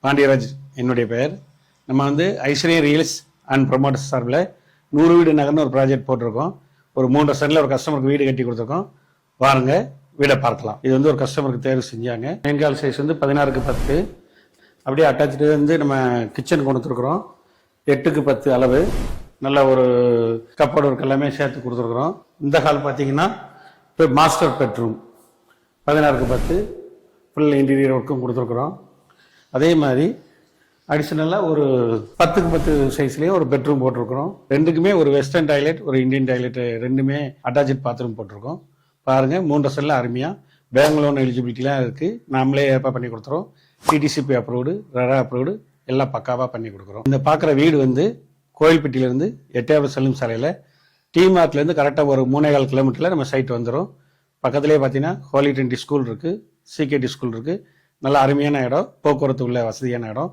பாண்டியராஜ் என்னுடைய பெயர். நம்ம ஐஸ்வர்யா ரியல்ஸ் அண்ட் ப்ரொமோட்டர்ஸ் சார்பில் 100 வீடு நகர்னு ஒரு ப்ராஜெக்ட் போட்டிருக்கோம். ஒரு 3.5 சென்டில் ஒரு கஸ்டமருக்கு வீடு கட்டி கொடுத்துருக்கோம். வாருங்க வீடை பார்க்கலாம். இது ஒரு கஸ்டமருக்கு தேர்வு செஞ்சாங்க. மெயின்கால் சைஸ் 16க்கு 10. அப்படியே அட்டாச்சு நம்ம கிச்சன் கொடுத்துருக்குறோம். 8க்கு 10 அளவு. நல்ல ஒரு கப்போர்டு ஒர்க் எல்லாமே சேர்த்து கொடுத்துருக்குறோம். இந்த ஹால் பார்த்தீங்கன்னா இப்போ மாஸ்டர் பெட்ரூம் 16க்கு 10 ஃபுல் இன்டீரியர் ஒர்க்கும் கொடுத்துருக்குறோம். அதே மாதிரி அடிஷ்னலாக ஒரு 10க்கு 10 சைஸ்லேயே ஒரு பெட்ரூம் போட்டிருக்கிறோம். ரெண்டுக்குமே ஒரு வெஸ்டர்ன் டாய்லெட் ஒரு இந்தியன் டாய்லெட் ரெண்டுமே அட்டாச்சு பாத்ரூம் போட்டிருக்கோம். பாருங்கள் 3 செல்ல அருமையாக பேங்க் லோன் எலிஜிபிலிட்டிலாம் இருக்குது. நாமளே ஏற்பாடு பண்ணி கொடுத்துறோம். சிடிசிபி அப்ரூவ்டு, ரெரா அப்ரூவ்டு எல்லாம் பக்காவாக பண்ணி கொடுக்குறோம். இந்த பார்க்குற வீடு கோயில்பட்டியிலேருந்து 8வது செல்லும் சாலையில் டிமார்ட்லேருந்து கரெக்டாக ஒரு 3.25 கிலோமீட்டரில் நம்ம சைட் வந்துடும். பக்கத்துலேயே பார்த்தீங்கன்னா ஹோலி ட்ரினிட்டி ஸ்கூல் இருக்குது, சிகேடி ஸ்கூல் இருக்குது. நல்ல அருமையான இடம், போக்குவரத்து உள்ள வசதியான இடம்.